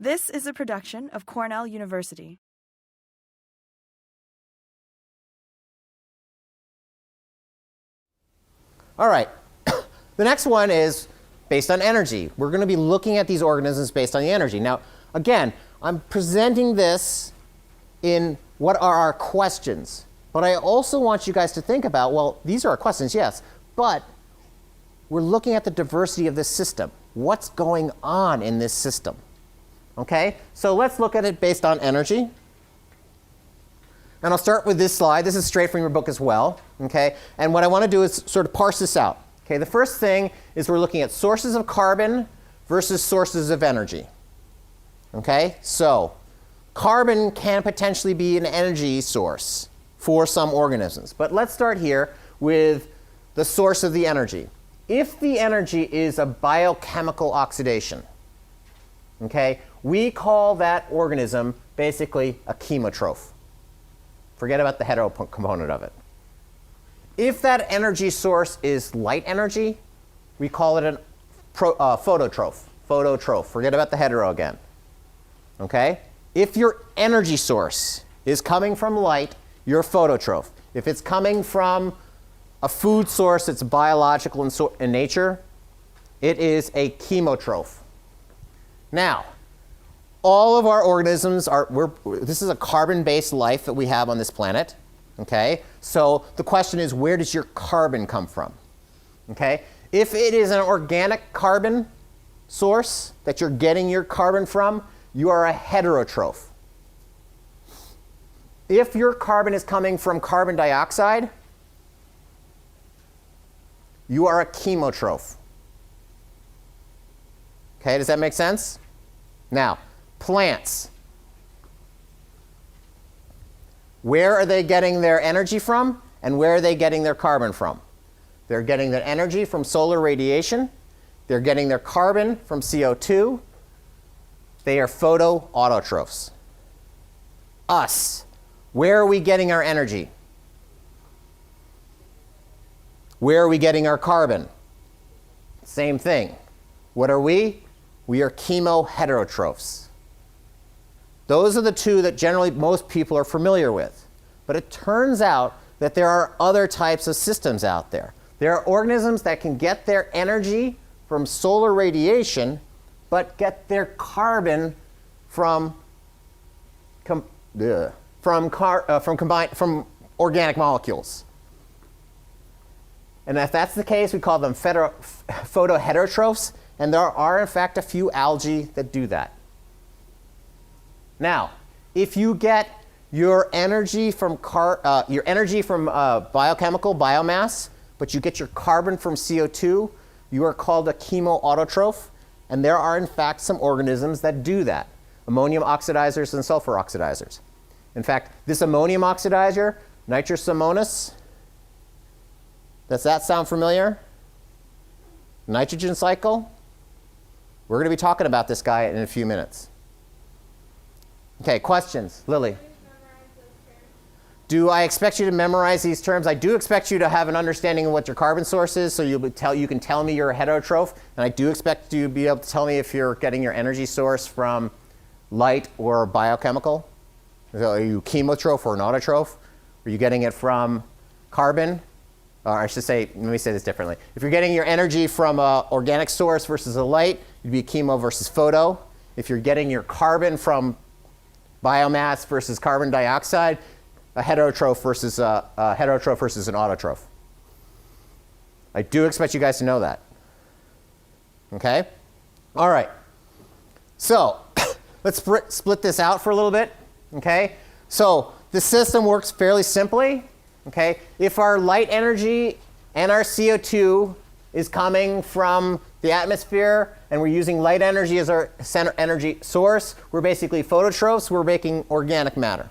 This is a production of Cornell University. All right, the next one is based on energy. We're going to be looking at these organisms based on the energy. Now, again, I'm presenting this in what are our questions. But I also want you guys to think about, well, these are our questions, yes, but we're looking at the diversity of this system. What's going on in this system? Okay, so let's look at it based on energy. And I'll start with this slide. This is straight from your book as well. Okay, and what I want to do is sort of parse this out. Okay, the first thing is we're looking at sources of carbon versus sources of energy. Okay, so carbon can potentially be an energy source for some organisms. But let's start here with the source of the energy. If the energy is a biochemical oxidation, okay, we call that organism basically a chemotroph. Forget about the hetero component of it. If that energy source is light energy, we call it a phototroph. Phototroph. Forget about the hetero again. Okay? If your energy source is coming from light, you're a phototroph. If it's coming from a food source that's biological in nature, it is a chemotroph. Now, all of our organisms this is a carbon-based life that we have on this planet. Okay? So the question is, where does your carbon come from? Okay? If it is an organic carbon source that you're getting your carbon from, you are a heterotroph. If your carbon is coming from carbon dioxide, you are a chemotroph. Okay, does that make sense? Now, plants. Where are they getting their energy from, and where are they getting their carbon from? They're getting their energy from solar radiation. They're getting their carbon from CO2. They are photoautotrophs. Us. Where are we getting our energy? Where are we getting our carbon? Same thing. What are we? We are chemoheterotrophs. Those are the two that generally most people are familiar with. But it turns out that there are other types of systems out there. There are organisms that can get their energy from solar radiation, but get their carbon from organic molecules. And if that's the case, we call them photoheterotrophs, and there are in fact a few algae that do that. Now, if you get your energy from biochemical biomass, but you get your carbon from CO2, you are called a chemoautotroph, and there are in fact some organisms that do that: ammonium oxidizers and sulfur oxidizers. In fact, this ammonium oxidizer, nitrous ammonium, does that sound familiar? Nitrogen cycle? We're going to be talking about this guy in a few minutes. Okay, questions? Lily? Do I expect you to memorize these terms? I do expect you to have an understanding of what your carbon source is, so you can tell me you're a heterotroph, and I do expect you to be able to tell me if you're getting your energy source from light or biochemical. So are you chemotroph or an autotroph? Are you getting it from carbon? Or I should say, let me say this differently. If you're getting your energy from an organic source versus a light, you'd be chemo versus photo. If you're getting your carbon from biomass versus carbon dioxide, a heterotroph versus an autotroph. I do expect you guys to know that. Okay? All right. So let's split this out for a little bit. Okay? So the system works fairly simply. Okay? If our light energy and our CO2 is coming from the atmosphere, and we're using light energy as our center energy source, we're basically phototrophs. We're making organic matter.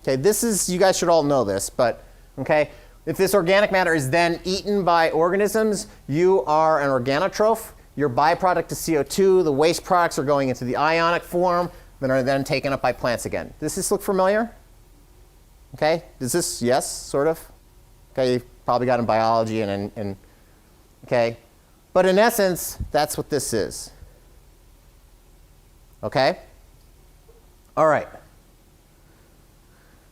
Okay, this is, you guys should all know this, but okay, if this organic matter is then eaten by organisms, you are an organotroph. Your byproduct is CO2. The waste products are going into the ionic form, that are then taken up by plants again. Does this look familiar? Okay, does this, yes, sort of? Okay, you probably got in biology and okay. But in essence, that's what this is. Okay? All right.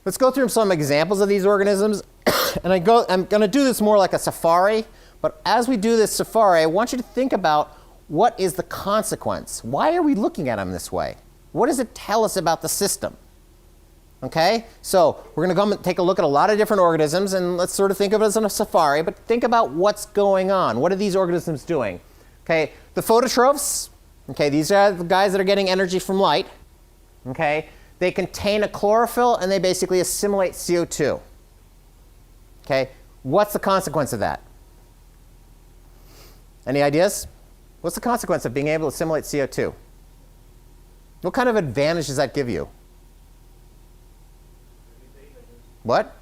Let's go through some examples of these organisms. And I'm going to do this more like a safari. But as we do this safari, I want you to think about what is the consequence. Why are we looking at them this way? What does it tell us about the system? Okay? So we're going to come and take a look at a lot of different organisms. And let's sort of think of it as a safari. But think about what's going on. What are these organisms doing? Okay, the phototrophs. Okay, these are the guys that are getting energy from light. Okay, they contain a chlorophyll and they basically assimilate CO2. Okay, what's the consequence of that? Any ideas? What's the consequence of being able to assimilate CO2? What kind of advantage does that give you? What?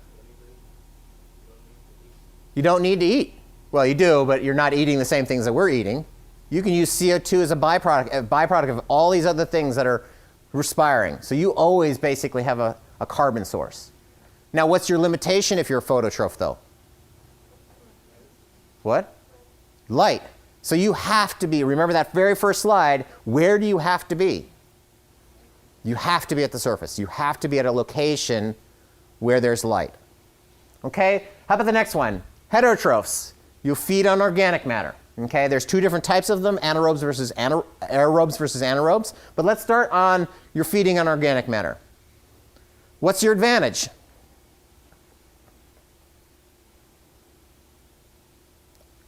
You don't need to eat. Well, you do, but you're not eating the same things that we're eating. You can use CO2 as a byproduct of all these other things that are respiring. So you always basically have a carbon source. Now, what's your limitation if you're a phototroph, though? What? Light. So you have to be, remember that very first slide, where do you have to be? You have to be at the surface. You have to be at a location where there's light. Okay? How about the next one? Heterotrophs. You feed on organic matter. Okay, there's two different types of them, anaerobes versus anaerobes. But let's start on your feeding on organic matter. What's your advantage?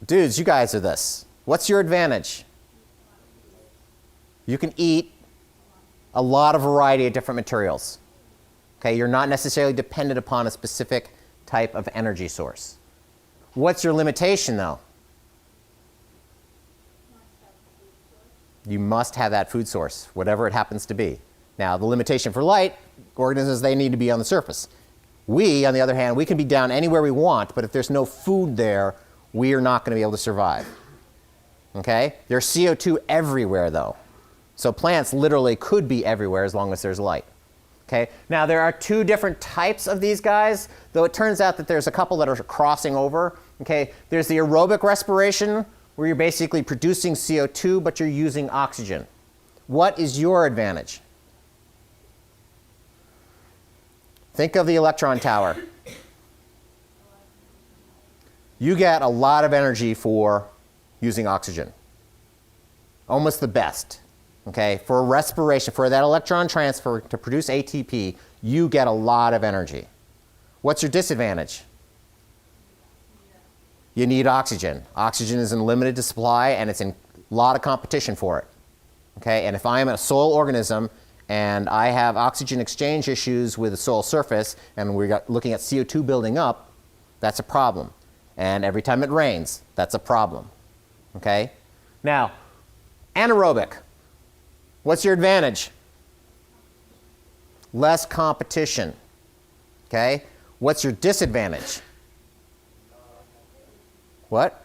Dudes, you guys are this. What's your advantage? You can eat a lot of variety of different materials. Okay, you're not necessarily dependent upon a specific type of energy source. What's your limitation, though? You must have that food source, whatever it happens to be. Now, the limitation for light, organisms, they need to be on the surface. We, on the other hand, we can be down anywhere we want, but if there's no food there, we are not going to be able to survive. Okay? There's CO2 everywhere, though. So plants literally could be everywhere as long as there's light. Okay? Now, there are two different types of these guys, though it turns out that there's a couple that are crossing over. Okay? There's the aerobic respiration, where you're basically producing CO2, but you're using oxygen. What is your advantage? Think of the electron tower. You get a lot of energy for using oxygen. Almost the best. Okay? For respiration, for that electron transfer to produce ATP, you get a lot of energy. What's your disadvantage? You need oxygen. Oxygen is in limited supply, and it's in a lot of competition for it. Okay? And if I am a soil organism and I have oxygen exchange issues with the soil surface, and we're looking at CO2 building up, that's a problem. And every time it rains, that's a problem. Okay? Now, anaerobic. What's your advantage? Less competition. Okay? What's your disadvantage? What?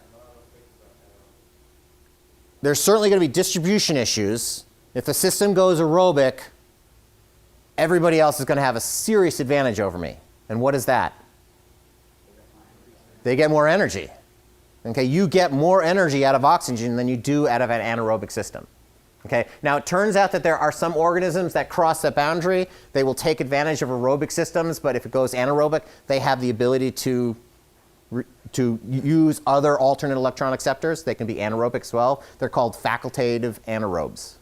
There's certainly going to be distribution issues. If the system goes aerobic, everybody else is going to have a serious advantage over me. And what is that? They get more energy. Okay, you get more energy out of oxygen than you do out of an anaerobic system. Okay, now it turns out that there are some organisms that cross that boundary. They will take advantage of aerobic systems, but if it goes anaerobic, they have the ability to use other alternate electron acceptors. They can be anaerobic as well. They're called facultative anaerobes.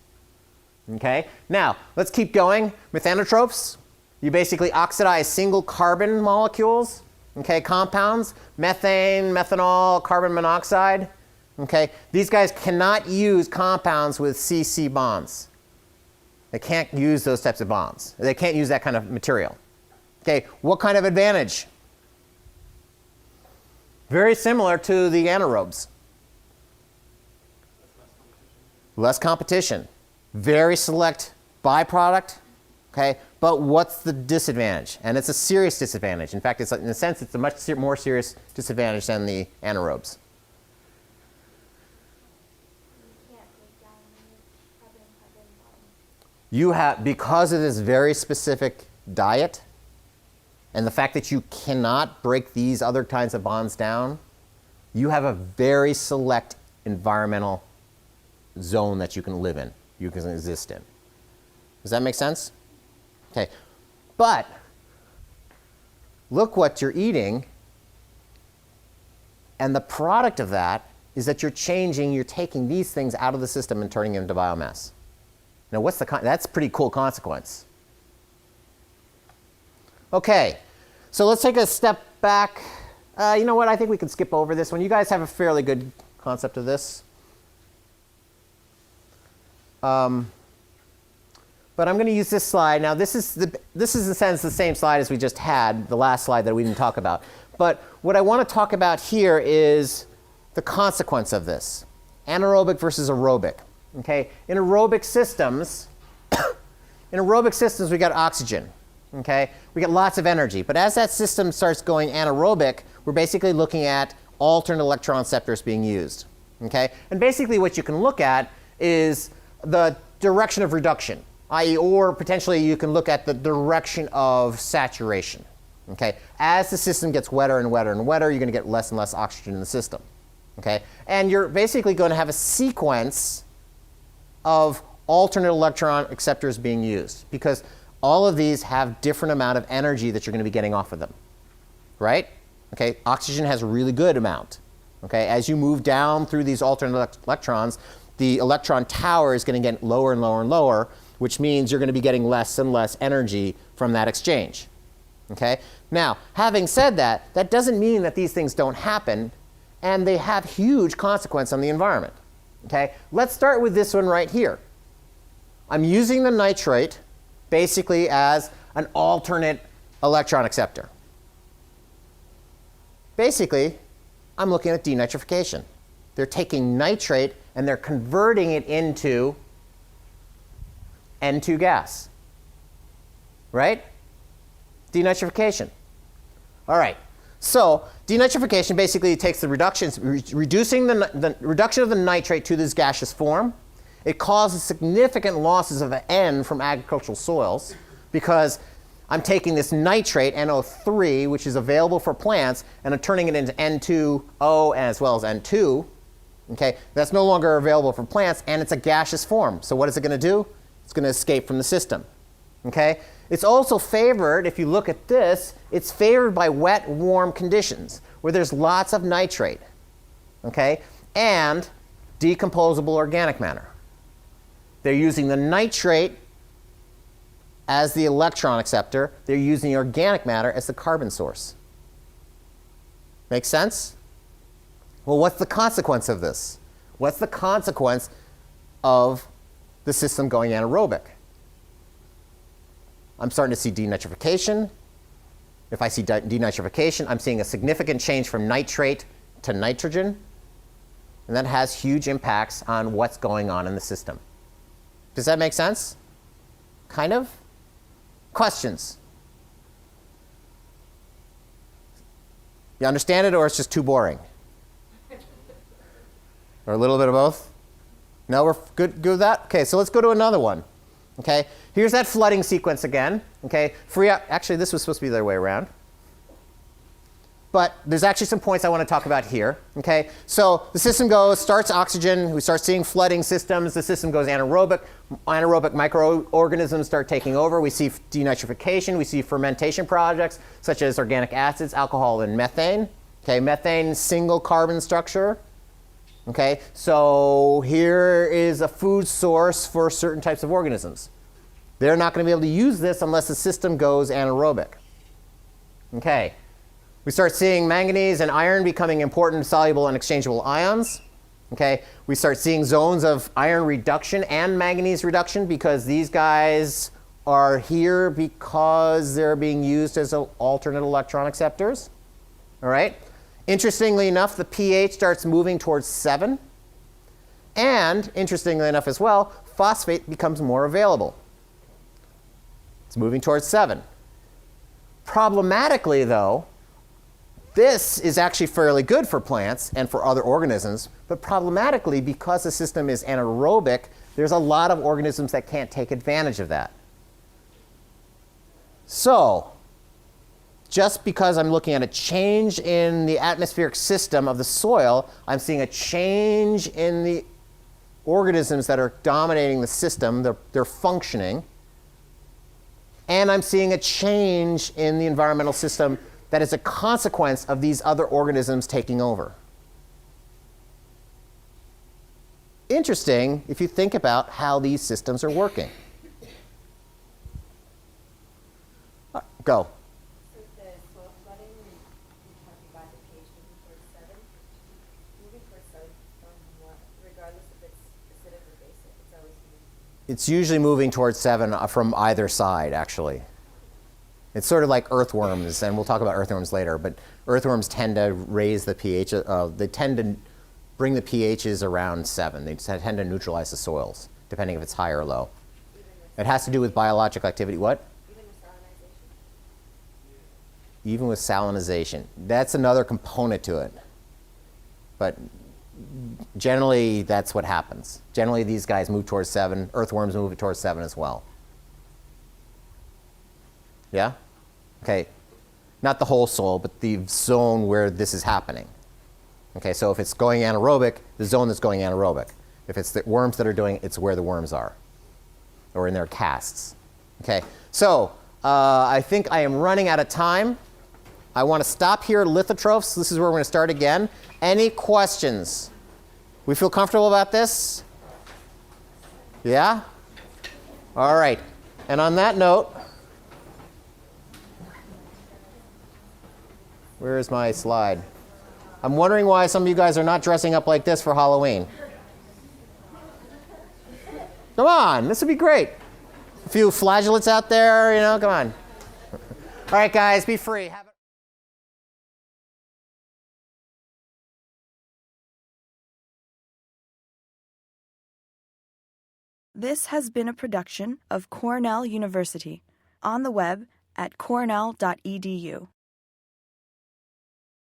Okay? Now, let's keep going. Methanotrophs, you basically oxidize single carbon molecules, okay, compounds, methane, methanol, carbon monoxide. Okay? These guys cannot use compounds with C-C bonds. They can't use those types of bonds. They can't use that kind of material. Okay, what kind of advantage? Very similar to the anaerobes. Less competition. Very select byproduct. Okay, but what's the disadvantage? And it's a serious disadvantage. In fact, in a sense, it's a much more serious disadvantage than the anaerobes. You have, because of this very specific diet, and the fact that you cannot break these other kinds of bonds down, you have a very select environmental zone that you can live in, you can exist in. Does that make sense? Okay, but look what you're eating, and the product of that is that you're taking these things out of the system and turning them into biomass. Now, that's a pretty cool consequence. Okay, so let's take a step back. You know what? I think we can skip over this one. You guys have a fairly good concept of this. But I'm going to use this slide. Now, this is in a sense the same slide as we just had, the last slide that we didn't talk about. But what I want to talk about here is the consequence of this. Anaerobic versus aerobic. Okay? In aerobic systems, we got oxygen. Okay? We get lots of energy. But as that system starts going anaerobic, we're basically looking at alternate electron receptors being used. Okay? And basically what you can look at is the direction of reduction, i.e., or potentially you can look at the direction of saturation. Okay? As the system gets wetter and wetter and wetter, you're going to get less and less oxygen in the system. Okay? And you're basically going to have a sequence of alternate electron acceptors being used, because all of these have different amount of energy that you're going to be getting off of them. Right? Okay? Oxygen has a really good amount. Okay? As you move down through these alternate electrons, the electron tower is going to get lower and lower and lower, which means you're going to be getting less and less energy from that exchange. Okay? Now, having said that, that doesn't mean that these things don't happen, and they have huge consequence on the environment. Okay? Let's start with this one right here. I'm using the nitrate basically as an alternate electron acceptor. Basically, I'm looking at denitrification. They're taking nitrate and they're converting it into N2 gas. Right? Denitrification. All right. So denitrification basically takes the reducing the reduction of the nitrate to this gaseous form. It causes significant losses of N from agricultural soils because I'm taking this nitrate, NO3, which is available for plants, and I'm turning it into N2O as well as N2. Okay? That's no longer available for plants, and it's a gaseous form. So what is it going to do? It's going to escape from the system. Okay? It's also favored, if you look at this, it's favored by wet, warm conditions where there's lots of nitrate. Okay? And decomposable organic matter. They're using the nitrate as the electron acceptor. They're using the organic matter as the carbon source. Make sense? Well, what's the consequence of this? What's the consequence of the system going anaerobic? I'm starting to see denitrification. If I see denitrification, I'm seeing a significant change from nitrate to nitrogen. And that has huge impacts on what's going on in the system. Does that make sense? Kind of? Questions? You understand it, or it's just too boring? Or a little bit of both? No, we're good with that? Okay, so let's go to another one. Okay, here's that flooding sequence again. Okay, actually, this was supposed to be the other way around. But there's actually some points I want to talk about here. Okay, so the system starts oxygen. We start seeing flooding systems. The system goes anaerobic. Anaerobic microorganisms start taking over. We see denitrification. We see fermentation projects such as organic acids, alcohol, and methane. Okay, methane, single carbon structure. Okay, so here is a food source for certain types of organisms. They're not going to be able to use this unless the system goes anaerobic. Okay. We start seeing manganese and iron becoming important soluble and exchangeable ions. Okay? We start seeing zones of iron reduction and manganese reduction because these guys are here because they're being used as alternate electron acceptors. All right? Interestingly enough, the pH starts moving towards 7. And interestingly enough as well, phosphate becomes more available. It's moving towards 7. Problematically, though, this is actually fairly good for plants and for other organisms, but problematically, because the system is anaerobic, there's a lot of organisms that can't take advantage of that. So, just because I'm looking at a change in the atmospheric system of the soil, I'm seeing a change in the organisms that are dominating the system, they're functioning. and I'm seeing a change in the environmental system that is a consequence of these other organisms taking over. Interesting if you think about how these systems are working. Go. So the soil flooding, you're talking about the pH moving towards 7 from what? Regardless if it's acidic or basic, it's always moving. It's usually moving towards 7 from either side, actually. It's sort of like earthworms, and we'll talk about earthworms later, but earthworms tend to raise the pH, they tend to bring the pHs around 7. They tend to neutralize the soils, depending if it's high or low. It has to do with biological activity. What? Even with salinization. That's another component to it. But generally, that's what happens. Generally, these guys move towards 7. Earthworms move towards 7 as well. Yeah? Okay. Not the whole soil, but the zone where this is happening. Okay, so if it's going anaerobic, the zone that's going anaerobic. If it's the worms that are doing it, it's where the worms are, or in their casts. Okay, so I think I am running out of time. I want to stop here at lithotrophs. This is where we're going to start again. Any questions? We feel comfortable about this? Yeah? All right. And on that note, where is my slide? I'm wondering why some of you guys are not dressing up like this for Halloween. Come on, this would be great. A few flagellates out there, you know, come on. All right, guys, be free. This has been a production of Cornell University, on the web at cornell.edu.